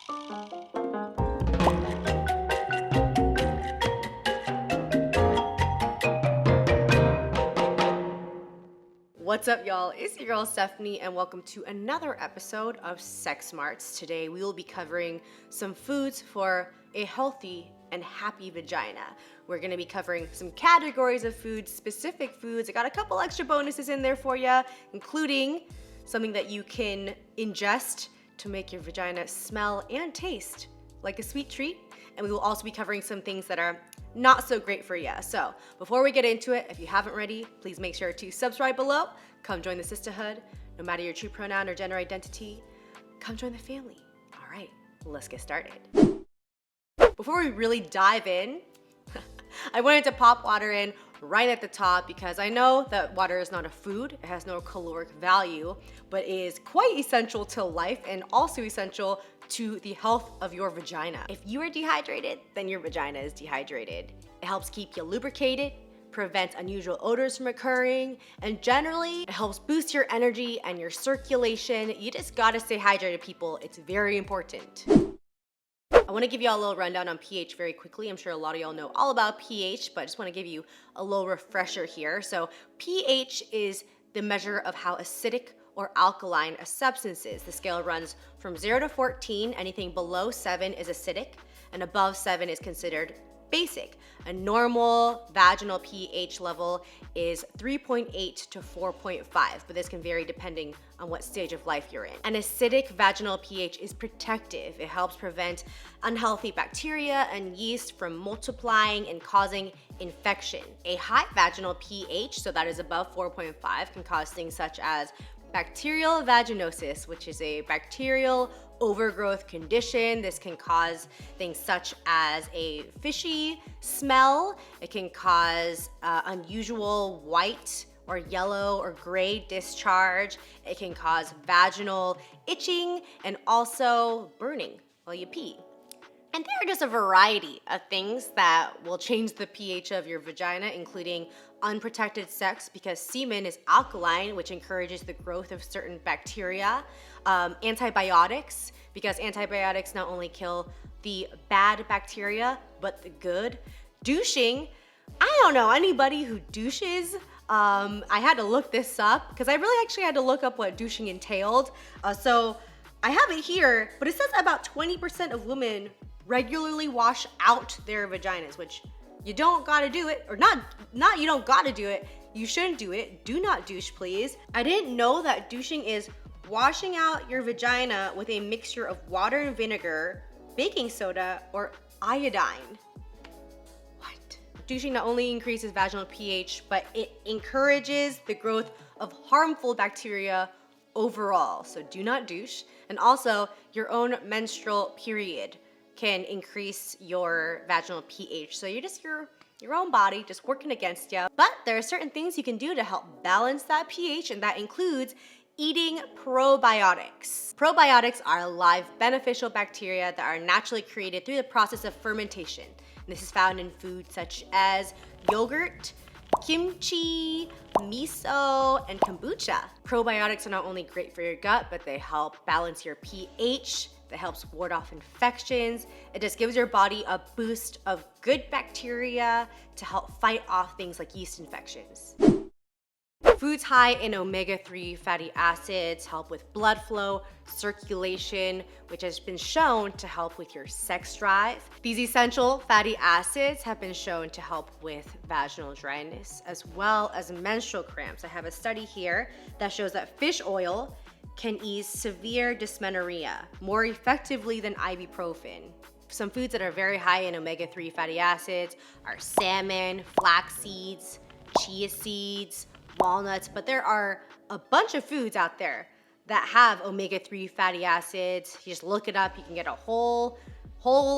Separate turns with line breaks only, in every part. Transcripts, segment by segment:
What's up, y'all? It's your girl Stephanie, and welcome to another episode of Sex Smarts. Today, we will be covering some foods for a healthy and happy vagina. We're gonna be covering some categories of foods, specific foods. I got a couple extra bonuses in there for you, including something that you can ingest to make your vagina smell and taste like a sweet treat. And we will also be covering some things that are not so great for you. So before we get into it, if you haven't already, please make sure to subscribe below. Come join the sisterhood. No matter your true pronoun or gender identity, come join the family. All right, let's get started. Before we really dive in, I wanted to pop water in right at the top because I know that water is not a food, it has no caloric value, but is quite essential to life and also essential to the health of your vagina. If you are dehydrated, then your vagina is dehydrated. It helps keep you lubricated, prevents unusual odors from occurring, and generally it helps boost your energy and your circulation. You just gotta stay hydrated, people. It's very important. I want to give y'all a little rundown on pH very quickly. I'm sure a lot of y'all know all about pH, but I just want to give you a little refresher here. So pH is the measure of how acidic or alkaline a substance is. The scale runs from 0 to 14. Anything below 7 is acidic, and above 7 is considered basic. A normal vaginal pH level is 3.8 to 4.5, but this can vary depending on what stage of life you're in. An acidic vaginal pH is protective. It helps prevent unhealthy bacteria and yeast from multiplying and causing infection. A high vaginal pH, so that is above 4.5, can cause things such as bacterial vaginosis, which is a bacterial overgrowth condition. This can cause things such as a fishy smell. It can cause unusual white or yellow or gray discharge. It can cause vaginal itching and also burning while you pee. And there are just a variety of things that will change the pH of your vagina, including unprotected sex because semen is alkaline, which encourages the growth of certain bacteria. Antibiotics, because antibiotics not only kill the bad bacteria, but the good. Douching, I don't know anybody who douches. I had to look this up because I really actually had to look up what douching entailed. So I have it here, but it says about 20% of women regularly wash out their vaginas, which you don't gotta do it, or not you don't gotta do it, you shouldn't do it. Do not douche, please. I didn't know that douching is washing out your vagina with a mixture of water and vinegar, baking soda, or iodine. What? Douching not only increases vaginal pH, but it encourages the growth of harmful bacteria overall. So do not douche. And also, your own menstrual period can increase your vaginal pH. So you're just your own body just working against you. But there are certain things you can do to help balance that pH, and that includes eating probiotics. Probiotics are live beneficial bacteria that are naturally created through the process of fermentation. And this is found in foods such as yogurt, kimchi, miso, and kombucha. Probiotics are not only great for your gut, but they help balance your pH. That helps ward off infections. It just gives your body a boost of good bacteria to help fight off things like yeast infections. Foods high in omega-3 fatty acids help with blood flow, circulation, which has been shown to help with your sex drive. These essential fatty acids have been shown to help with vaginal dryness as well as menstrual cramps. I have a study here that shows that fish oil can ease severe dysmenorrhea more effectively than ibuprofen. Some foods that are very high in omega-3 fatty acids are salmon, flax seeds, chia seeds, walnuts, but there are a bunch of foods out there that have omega-3 fatty acids. You just look it up, you can get a whole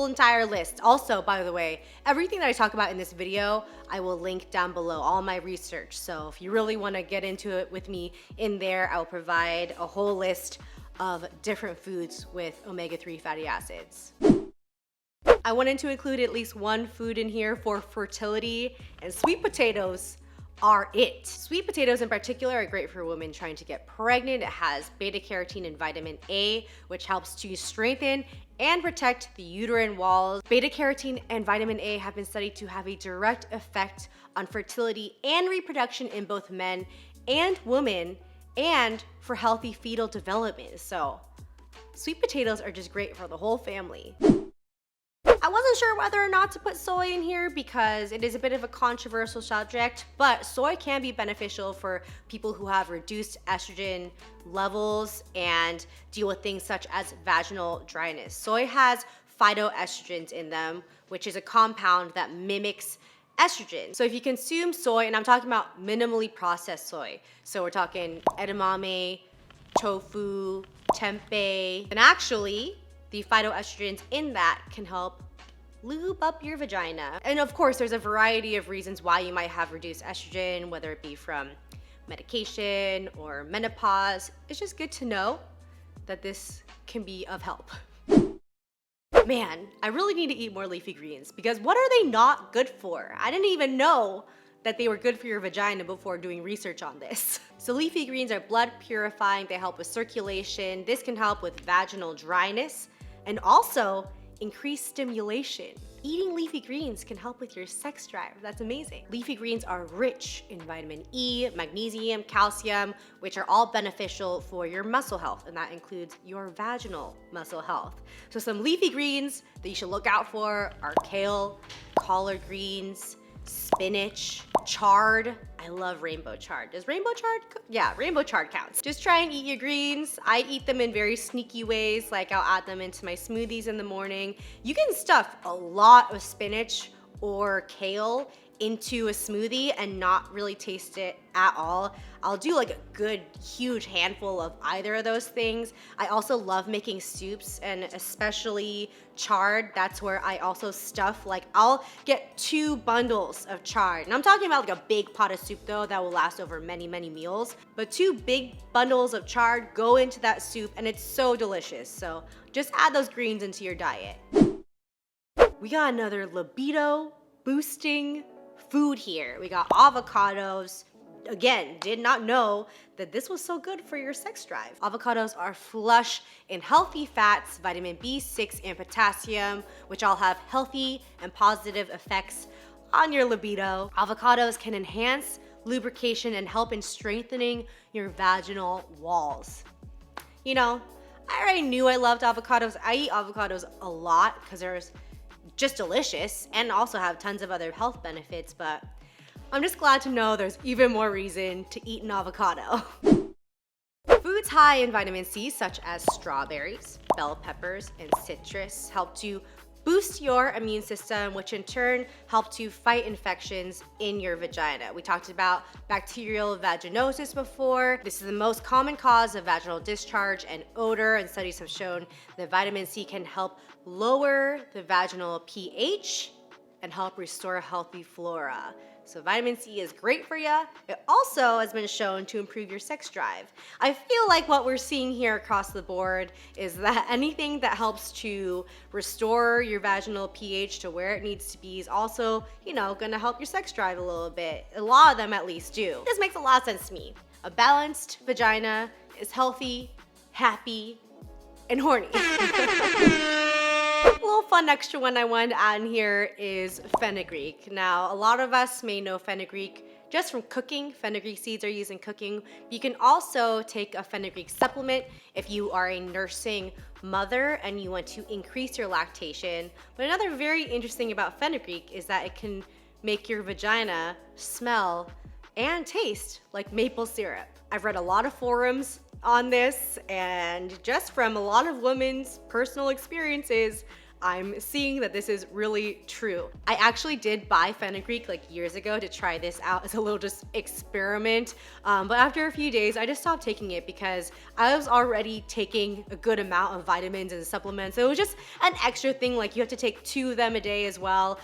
entire list. Also, by the way, everything that I talk about in this video, I will link down below, all my research. So if you really want to get into it with me in there, I will provide a whole list of different foods with omega-3 fatty acids. I wanted to include at least one food in here for fertility, and sweet potatoes are it. Sweet potatoes in particular are great for women trying to get pregnant. It has beta carotene and vitamin A, which helps to strengthen and protect the uterine walls. Beta carotene and vitamin A have been studied to have a direct effect on fertility and reproduction in both men and women, and for healthy fetal development. So sweet potatoes are just great for the whole family. I wasn't sure whether or not to put soy in here because it is a bit of a controversial subject, but soy can be beneficial for people who have reduced estrogen levels and deal with things such as vaginal dryness. Soy has phytoestrogens in them, which is a compound that mimics estrogen. So if you consume soy, and I'm talking about minimally processed soy, so we're talking edamame, tofu, tempeh, and actually the phytoestrogens in that can help lube up your vagina. And of course, there's a variety of reasons why you might have reduced estrogen, whether it be from medication or menopause. It's just good to know that this can be of help. Man, I really need to eat more leafy greens because what are they not good for? I didn't even know that they were good for your vagina before doing research on this. So leafy greens are blood purifying, they help with circulation. This can help with vaginal dryness and also increase stimulation. Eating leafy greens can help with your sex drive. That's amazing. Leafy greens are rich in vitamin E, magnesium, calcium, which are all beneficial for your muscle health, and that includes your vaginal muscle health. So some leafy greens that you should look out for are kale, collard greens, spinach, chard. I love rainbow chard. Does rainbow chard? Yeah, rainbow chard counts. Just try and eat your greens. I eat them in very sneaky ways, like I'll add them into my smoothies in the morning. You can stuff a lot of spinach or kale into a smoothie and not really taste it at all. I'll do like a good huge handful of either of those things. I also love making soups, and especially chard. That's where I also stuff, like I'll get 2 bundles of chard. And I'm talking about like a big pot of soup though that will last over many, many meals. But 2 big bundles of chard go into that soup and it's so delicious. So just add those greens into your diet. We got another libido boosting food here. We got avocados. Again, did not know that this was so good for your sex drive. Avocados are flush in healthy fats, vitamin B6 and potassium, which all have healthy and positive effects on your libido. Avocados can enhance lubrication and help in strengthening your vaginal walls. You know, I already knew I loved avocados. I eat avocados a lot because they're just delicious and also have tons of other health benefits, but I'm just glad to know there's even more reason to eat an avocado. Foods high in vitamin C, such as strawberries, bell peppers, and citrus, help to boost your immune system, which in turn help to fight infections in your vagina. We talked about bacterial vaginosis before. This is the most common cause of vaginal discharge and odor, and studies have shown that vitamin C can help lower the vaginal pH and help restore healthy flora. So vitamin C is great for you. It also has been shown to improve your sex drive. I feel like what we're seeing here across the board is that anything that helps to restore your vaginal pH to where it needs to be is also, you know, gonna help your sex drive a little bit. A lot of them at least do. This makes a lot of sense to me. A balanced vagina is healthy, happy, and horny. A little fun extra one I wanted to add in here is fenugreek. Now, a lot of us may know fenugreek just from cooking. Fenugreek seeds are used in cooking. You can also take a fenugreek supplement if you are a nursing mother and you want to increase your lactation. But another very interesting about fenugreek is that it can make your vagina smell and taste like maple syrup. I've read a lot of forums on this, and just from a lot of women's personal experiences, I'm seeing that this is really true. I actually did buy fenugreek like years ago to try this out as a little just experiment, but after a few days I just stopped taking it because I was already taking a good amount of vitamins and supplements. So it was just an extra thing, like you have to take 2 of them a day as well.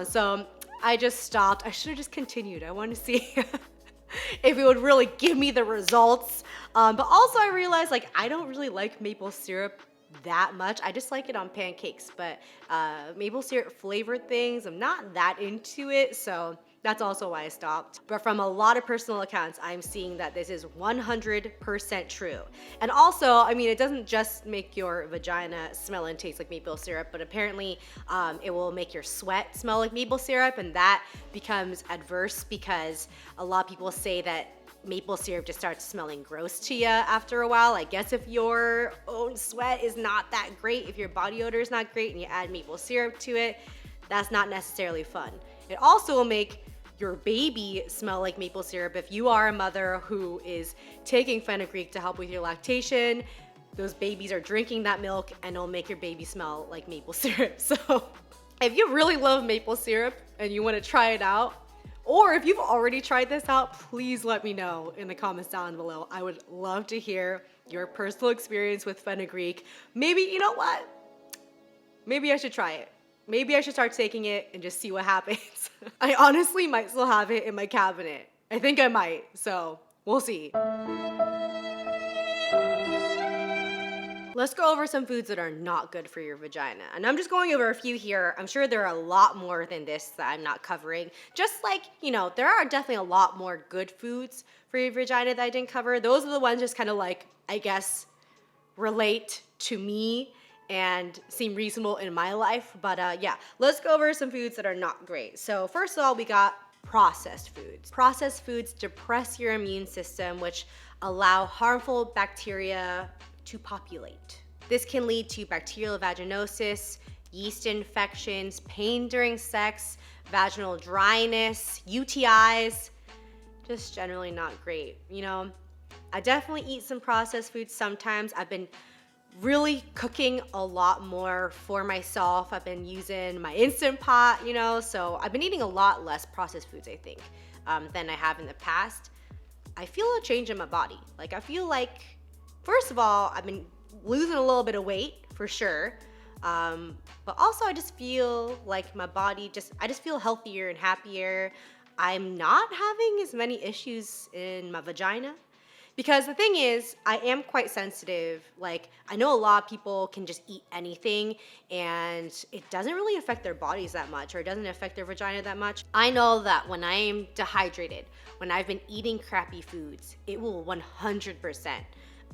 So I just stopped. I should have just continued. I want to see if it would really give me the results. But also I realized like I don't really like maple syrup that much. I just like it on pancakes, but maple syrup flavored things, I'm not that into it. So That's also why I stopped. But from a lot of personal accounts, I'm seeing that this is 100% true. And also, I mean, it doesn't just make your vagina smell and taste like maple syrup, but apparently it will make your sweat smell like maple syrup, and that becomes adverse because a lot of people say that maple syrup just starts smelling gross to you after a while. I guess if your own sweat is not that great, if your body odor is not great and you add maple syrup to it, that's not necessarily fun. It also will make your baby smell like maple syrup. If you are a mother who is taking Fenugreek to help with your lactation, those babies are drinking that milk and it'll make your baby smell like maple syrup. So if you really love maple syrup and you want to try it out, or if you've already tried this out, please let me know in the comments down below. I would love to hear your personal experience with Fenugreek. Maybe, you know what? Maybe I should try it. Maybe I should start taking it and just see what happens. I honestly might still have it in my cabinet. I think I might, so we'll see. Let's go over some foods that are not good for your vagina. And I'm just going over a few here. I'm sure there are a lot more than this that I'm not covering. Just like, you know, there are definitely a lot more good foods for your vagina that I didn't cover. Those are the ones just kind of like, I guess, relate to me and seem reasonable in my life. But yeah, let's go over some foods that are not great. So first of all, we got processed foods. Processed foods depress your immune system, which allow harmful bacteria to populate. This can lead to bacterial vaginosis, yeast infections, pain during sex, vaginal dryness, UTIs, just generally not great. You know, I definitely eat some processed foods sometimes. I've been really cooking a lot more for myself. I've been using my Instant Pot, you know, so I've been eating a lot less processed foods, I think, than I have in the past. I feel a change in my body. Like, I feel like, first of all, I've been losing a little bit of weight for sure. But also I just feel like my body I just feel healthier and happier. I'm not having as many issues in my vagina. Because the thing is, I am quite sensitive. Like, I know a lot of people can just eat anything and it doesn't really affect their bodies that much, or it doesn't affect their vagina that much. I know that when I am dehydrated, when I've been eating crappy foods, it will 100%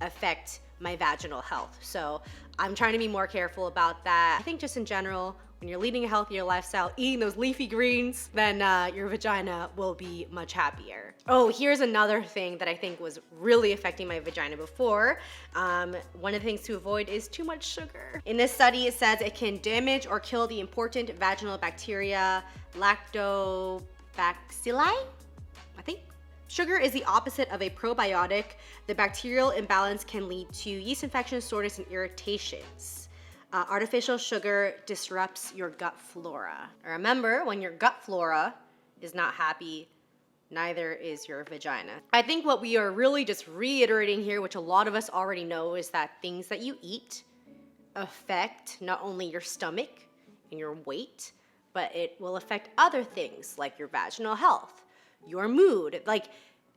affect my vaginal health. So I'm trying to be more careful about that. I think just in general, when you're leading a healthier lifestyle, eating those leafy greens, then your vagina will be much happier. Oh, here's another thing that I think was really affecting my vagina before. One of the things to avoid is too much sugar. In this study, it says it can damage or kill the important vaginal bacteria, lactobacilli, I think. Sugar is the opposite of a probiotic. The bacterial imbalance can lead to yeast infections, soreness, and irritations. Artificial sugar disrupts your gut flora. Remember, when your gut flora is not happy, neither is your vagina. I think what we are really just reiterating here, which a lot of us already know, is that things that you eat affect not only your stomach and your weight, but it will affect other things like your vaginal health, your mood. Like,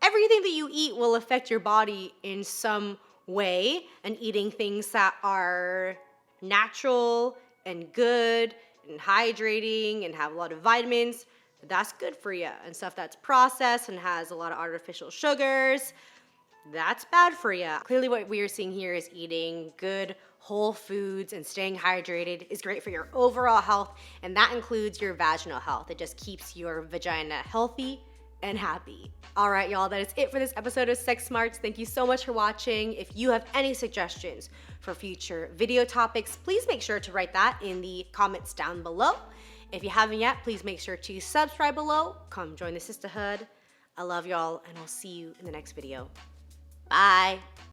everything that you eat will affect your body in some way, and eating things that are natural and good and hydrating and have a lot of vitamins, that's good for you. And stuff that's processed and has a lot of artificial sugars, that's bad for you. Clearly what we are seeing here is eating good whole foods and staying hydrated is great for your overall health, and that includes your vaginal health. It just keeps your vagina healthy and happy. All right, y'all, that is it for this episode of Sex Smarts. Thank you so much for watching. If you have any suggestions for future video topics, please make sure to write that in the comments down below. If you haven't yet, please make sure to subscribe below. Come join the sisterhood. I love y'all, and I'll see you in the next video. Bye.